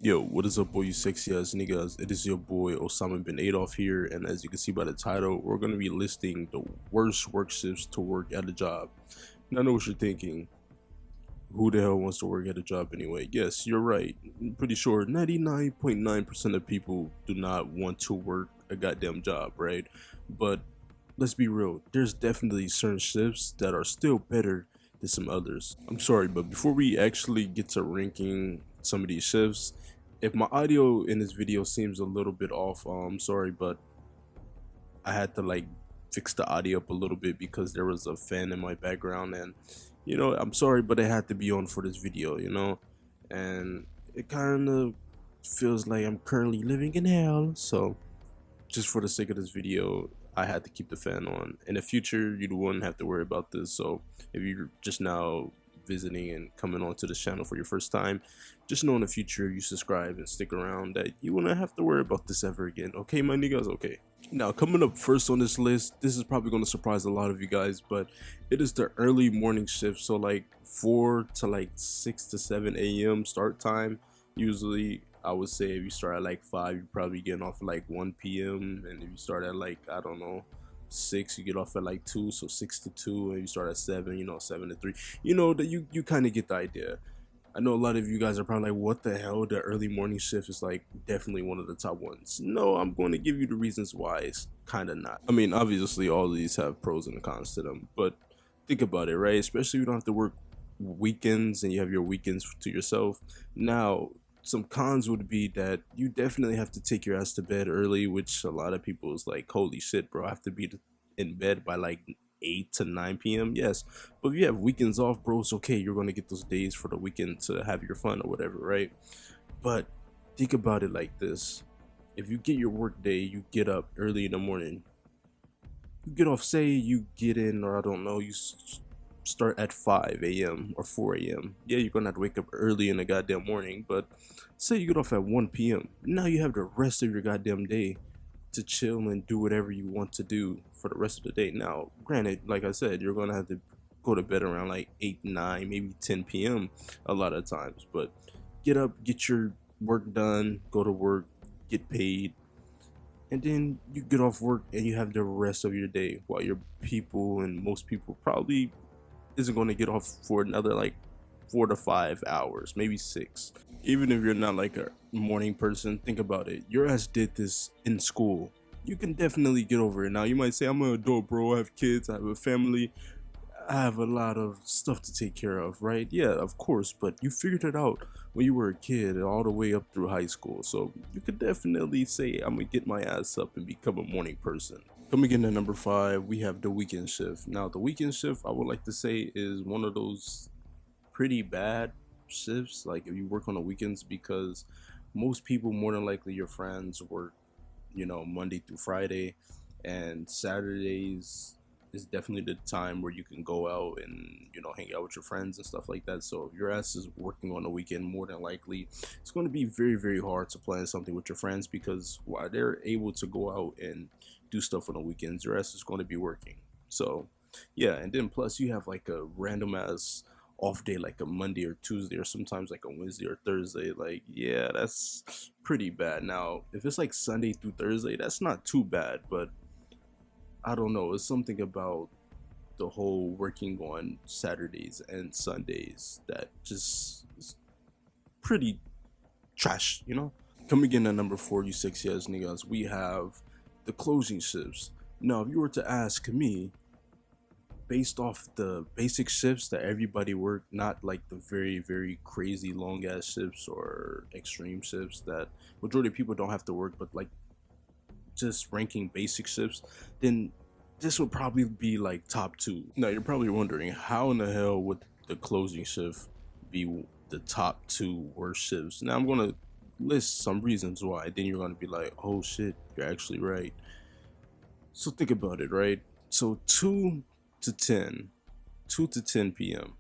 Yo, what is up, boy, you sexy ass niggas? It is your boy Osama bin Adolf here, and as you can see by the title, we're gonna be listing the worst work shifts to work at a job. And I know what you're thinking. Who the hell wants to work at a job anyway? Yes, you're right. I'm pretty sure 99.9% of people do not want to work a goddamn job, right? But let's be real, there's definitely certain shifts that are still better than some others. I'm sorry, but before we actually get to ranking some of these shifts, if my audio in this video seems a little bit off, I'm sorry, but I had to like fix the audio up a little bit because there was a fan in my background, and I'm sorry, but it had to be on for this video, and it kind of feels like I'm currently living in hell. So just for the sake of this video, I had to keep the fan on. In the future, you wouldn't have to worry about this. So if you're just now visiting and coming onto this channel for your first time, just know in the future you subscribe and stick around that you wouldn't have to worry about this ever again. Okay, my niggas? Okay. Now, coming up first on this list, this is probably going to surprise a lot of you guys, but it is the early morning shift. So like 4 to like 6 to 7 a.m. start time. Usually I would say if you start at like 5, you're probably getting off at like 1 p.m. And if you start at like, I don't know, 6, you get off at like 2, so 6 to 2. And you start at 7, 7 to 3. That you kind of get the idea. I know a lot of you guys are probably like, what the hell? The early morning shift is like definitely one of the top ones. No, I'm going to give you the reasons why it's kind of not. I mean, obviously, all of these have pros and cons to them, but think about it, right? Especially if you don't have to work weekends and you have your weekends to yourself. Now, some cons would be that you definitely have to take your ass to bed early, which a lot of people is like, holy shit, bro, I have to be in bed by like 8 to 9 p.m. Yes, but if you have weekends off, bro, it's okay. You're gonna get those days for the weekend to have your fun or whatever, right? But think about it like this: if you get your work day, you get up early in the morning. You get off, say you get in, or I don't know, start at 5 a.m. or 4 a.m. Yeah, you're gonna have to wake up early in the goddamn morning, but say you get off at 1 p.m. Now you have the rest of your goddamn day to chill and do whatever you want to do for the rest of the day. Now, granted, like I said, you're gonna have to go to bed around like 8, 9, maybe 10 p.m. a lot of times, but get up, get your work done, go to work, get paid, and then you get off work and you have the rest of your day while your people and most people probably isn't going to get off for another like 4 to 5 hours, maybe 6. Even if you're not like a morning person, think about it. Your ass did this in school. You can definitely get over it. Now you might say, I'm an adult, bro. I have kids, I have a family, I have a lot of stuff to take care of, right? Yeah, of course, but you figured it out when you were a kid all the way up through high school. So you could definitely say, I'm gonna get my ass up and become a morning person. Coming in at number 5, we have the weekend shift. Now, the weekend shift, I would like to say, is one of those pretty bad shifts, like if you work on the weekends, because most people, more than likely your friends, work Monday through Friday, and Saturdays is definitely the time where you can go out and hang out with your friends and stuff like that. So if your ass is working on the weekend, more than likely it's going to be very, very hard to plan something with your friends, because while they're able to go out and do stuff on the weekends, your ass is going to be working. So yeah, and then plus you have like a random ass off day, like a Monday or Tuesday, or sometimes like a Wednesday or Thursday. Like, yeah, that's pretty bad. Now if it's like Sunday through Thursday, that's not too bad, but I don't know, it's something about the whole working on Saturdays and Sundays that just is pretty trash. Coming in at number 4, you sexy ass niggas, we have the closing shifts. Now if you were to ask me, based off the basic shifts that everybody work, not like the very, very crazy long ass shifts or extreme shifts that majority of people don't have to work, but like just ranking basic shifts, then this would probably be like top 2. Now you're probably wondering, how in the hell would the closing shift be the top 2 worst shifts? Now I'm gonna list some reasons why, then you're gonna be like, oh shit, you're actually right. So think about it, right? So 2 to 10, 2 to 10 p.m,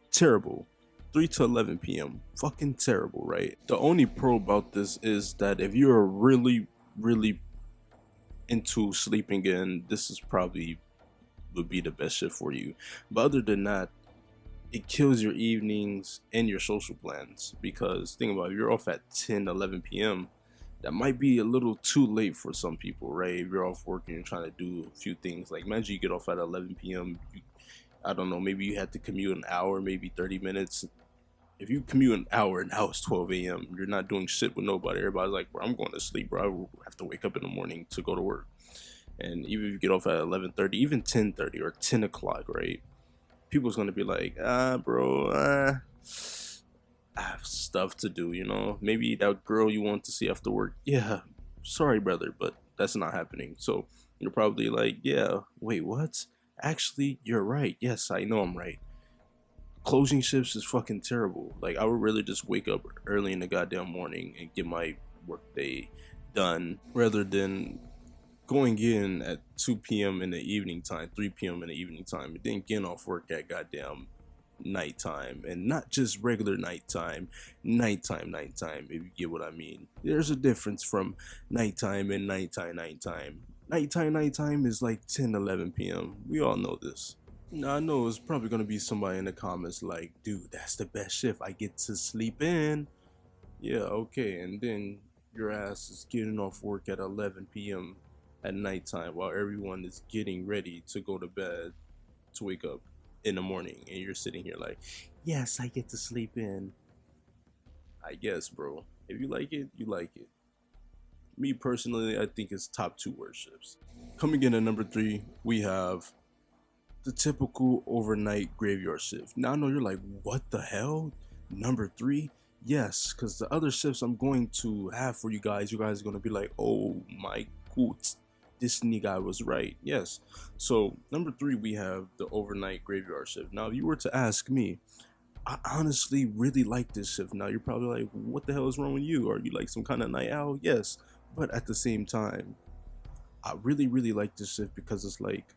terrible. 3 to 11 p.m, fucking terrible, right? The only pro about this is that if you're really, really into sleeping in, this is probably would be the best shift for you. But other than that, it kills your evenings and your social plans. Because think about it, if you're off at 10, 11 p.m., that might be a little too late for some people, right? If you're off working and trying to do a few things, like imagine you get off at 11 p.m. I don't know, maybe you had to commute an hour, maybe 30 minutes. If you commute an hour and now it's 12 a.m., you're not doing shit with nobody. Everybody's like, bro, I'm going to sleep, bro. I have to wake up in the morning to go to work. And even if you get off at 11:30, even 10:30 or 10 o'clock, right? People's gonna be like, bro, I have stuff to do, you know. Maybe that girl you want to see after work. Yeah, sorry, brother, but that's not happening. So you're probably like, yeah, wait, what? Actually, you're right. Yes, I know I'm right. Closing shifts is fucking terrible. Like, I would rather just wake up early in the goddamn morning and get my workday done rather than going in at 2 p.m. in the evening time, 3 p.m. in the evening time, and then getting off work at goddamn nighttime. And not just regular nighttime, nighttime, if you get what I mean. There's a difference from nighttime and nighttime. Nighttime is like 10, 11 p.m. We all know this. Now, I know it's probably gonna be somebody in the comments like, dude, that's the best shift. I get to sleep in. Yeah, okay. And then your ass is getting off work at 11 p.m. at nighttime while everyone is getting ready to go to bed to wake up in the morning. And you're sitting here like, yes, I get to sleep in. I guess, bro. If you like it, you like it. Me personally, I think it's top two worst shifts. Coming in at number three, we have the typical overnight graveyard shift. Now I know you're like, what the hell? Number three? Yes, because the other shifts I'm going to have for you guys are going to be like, oh my god, this nigga was right. Yes. So number three, we have the overnight graveyard shift. Now, if you were to ask me, I honestly really like this shift. Now you're probably like, what the hell is wrong with you? Are you like some kind of night owl? Yes. But at the same time, I really like this shift because it's like,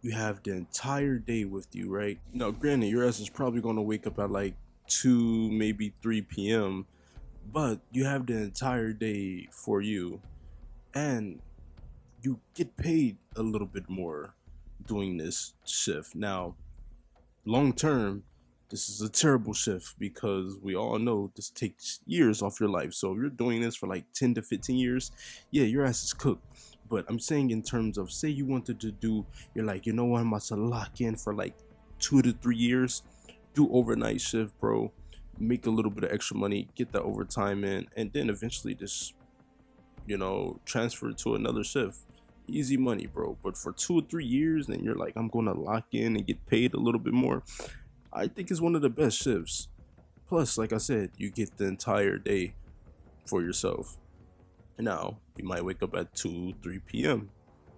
you have the entire day with you, right? Now, granted, your ass is probably going to wake up at like 2, maybe 3 p.m., but you have the entire day for you, and you get paid a little bit more doing this shift. Now, long term, this is a terrible shift because we all know this takes years off your life. So if you're doing this for like 10 to 15 years, yeah, your ass is cooked. But I'm saying in terms of, say you wanted to do, you're like, you know what, I'm about to lock in for like 2 to 3 years, do overnight shift, bro, make a little bit of extra money, get that overtime in, and then eventually just, transfer to another shift. Easy money, bro. But for 2 or 3 years, then you're like, I'm gonna lock in and get paid a little bit more. I think it's one of the best shifts. Plus, like I said, you get the entire day for yourself. Now, you might wake up at 2, 3 p.m.,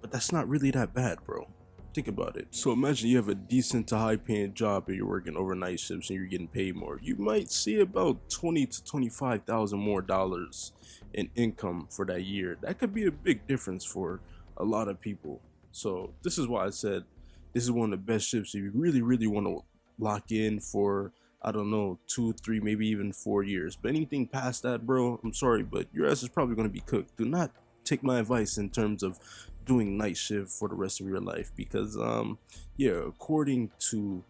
but that's not really that bad, bro. Think about it. So imagine you have a decent to high paying job and you're working overnight shifts and you're getting paid more. You might see about 20 to 25,000 more dollars in income for that year. That could be a big difference for a lot of people. So this is why I said this is one of the best shifts if you really want to lock in for, I don't know, 2, 3, maybe even 4 years. But anything past that, bro, I'm sorry, but your ass is probably going to be cooked. Do not take my advice in terms of doing night shift for the rest of your life because, according to,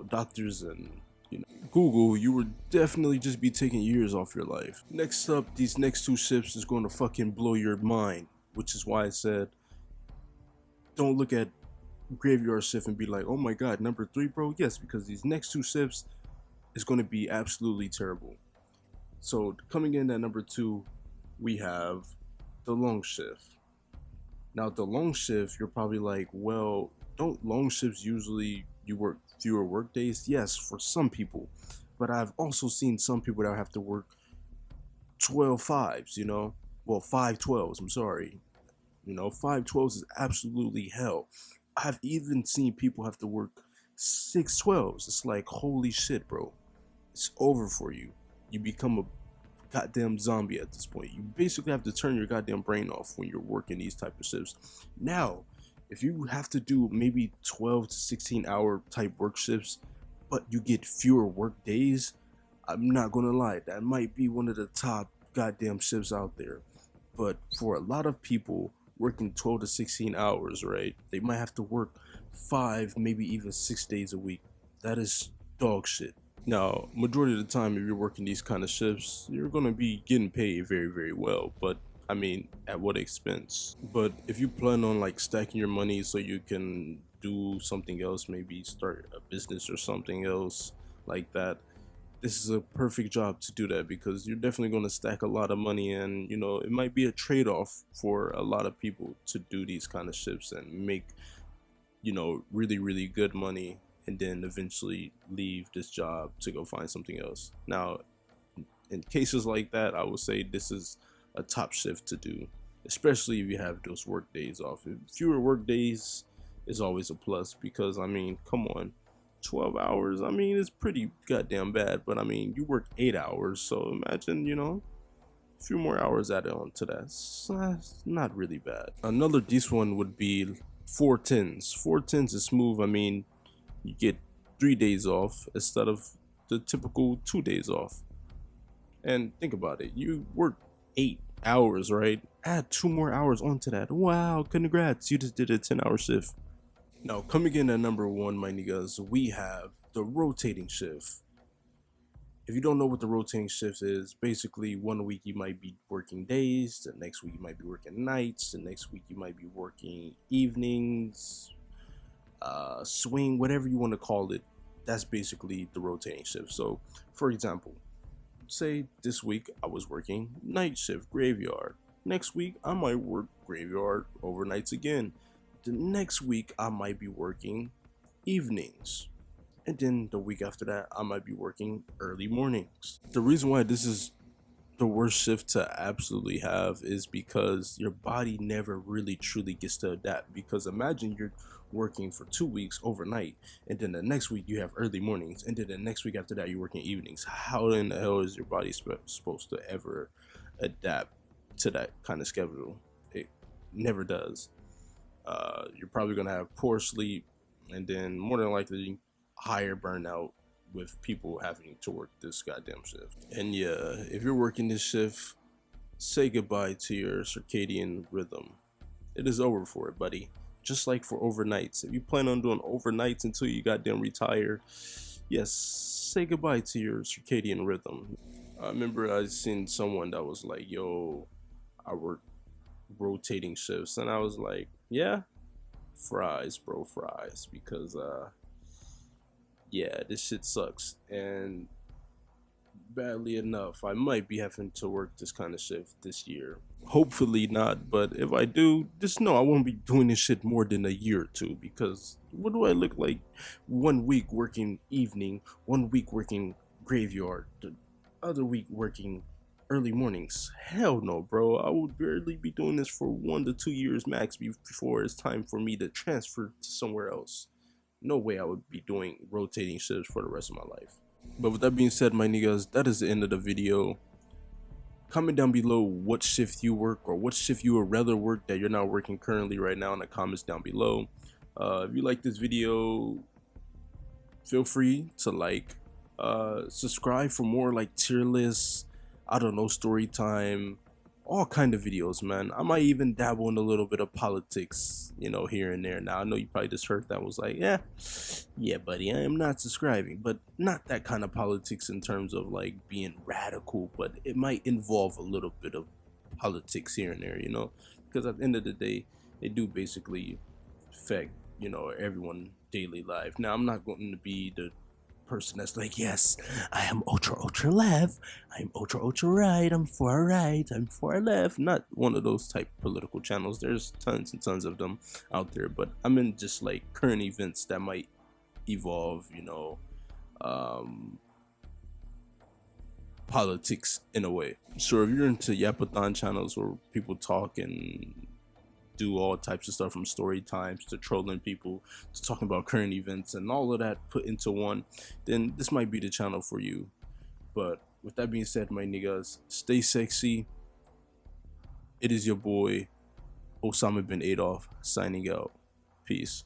doctors and Google, you would definitely just be taking years off your life. Next up, these next two shifts is going to fucking blow your mind, which is why I said don't look at graveyard shift and be like, oh my god, number three, bro. Yes, because these next two shifts is going to be absolutely terrible. So coming in at number two, we have the long shift. Now, the long shift, you're probably like, well, don't long shifts usually you work fewer work days? Yes, for some people, but I've also seen some people that have to work 12 fives, well, 5 12s. I'm sorry, 5 12s is absolutely hell. I've even seen people have to work 6 12s. It's like, holy shit, bro. It's over for you. You become a goddamn zombie at this point. You basically have to turn your goddamn brain off when you're working these type of shifts. Now, if you have to do maybe 12 to 16 hour type work shifts, but you get fewer work days, I'm not gonna lie, that might be one of the top goddamn shifts out there. But for a lot of people working 12 to 16 hours, right, they might have to work 5, maybe even 6 days a week. that is dog shit. Now, majority of the time, if you're working these kind of shifts, you're gonna be getting paid very, very well. But I mean, at what expense? But if you plan on like stacking your money so you can do something else, maybe start a business or something else like that, this is a perfect job to do that because you're definitely going to stack a lot of money, and it might be a trade-off for a lot of people to do these kind of shifts and make really, really good money, and then eventually leave this job to go find something else. Now, in cases like that, I would say this is a top shift to do, especially if you have those work days off. Fewer work days is always a plus because, I mean, come on, 12 hours, I mean, it's pretty goddamn bad, but I mean, you work 8 hours, so imagine, a few more hours added on to that. It's not really bad. Another decent one would be 410s. 410s is smooth. I mean, you get 3 days off instead of the typical 2 days off. And think about it, you work 8 hours, right? Add 2 more hours onto that. Wow, congrats, you just did a 10-hour shift. Now, coming in at number one, my niggas, we have the rotating shift. If you don't know what the rotating shift is, basically one week you might be working days, the next week you might be working nights, the next week you might be working evenings, swing, whatever you want to call it. That's basically the rotating shift. So, for example, say this week I was working night shift, graveyard. Next week I might work graveyard overnights again. The next week I might be working evenings. And then the week after that I might be working early mornings. The reason why this is the worst shift to absolutely have is because your body never really truly gets to adapt. Because imagine you're working for 2 weeks overnight, and then the next week you have early mornings, and then the next week after that you're working evenings. How in the hell is your body supposed to ever adapt to that kind of schedule? It never does. You're probably gonna have poor sleep, and then more than likely higher burnout with people having to work this goddamn shift. And yeah, if you're working this shift, say goodbye to your circadian rhythm. It is over for it, buddy. Just like for overnights. If you plan on doing overnights until you goddamn retire, yes, say goodbye to your circadian rhythm. I remember I seen someone that was like, yo, I work rotating shifts, and I was like, yeah, fries, bro, fries, because yeah, this shit sucks. And badly enough, I might be having to work this kind of shift this year. Hopefully not, but if I do, just know I won't be doing this shit more than a year or two, because what do I look like 1 week working evening, 1 week working graveyard, the other week working early mornings? Hell no, bro. I would barely be doing this for 1 to 2 years max before it's time for me to transfer to somewhere else. No way I would be doing rotating shifts for the rest of my life. But with that being said, my niggas, that is the end of the video. Comment down below what shift you work, or what shift you would rather work that you're not working currently right now, in the comments down below. If you like this video, feel free to like, subscribe for more like tier lists, I don't know, story time, all kind of videos, man. I might even dabble in a little bit of politics, here and there. Now I know you probably just heard that, was like, yeah, buddy, I am not subscribing, but not that kind of politics in terms of like being radical, but it might involve a little bit of politics here and there, because at the end of the day, they do basically affect, everyone daily life. Now, I'm not going to be the person that's like, yes, I am ultra left, I'm ultra right, I'm far right, I'm far left. Not one of those type political channels. There's tons and tons of them out there, but I'm in just like current events that might evolve, politics in a way. So if you're into Yapathon channels where people talk and do all types of stuff, from story times to trolling people to talking about current events and all of that put into one, then this might be the channel for you. But with that being said, my niggas, stay sexy. It is your boy Osama bin Adolf signing out. Peace.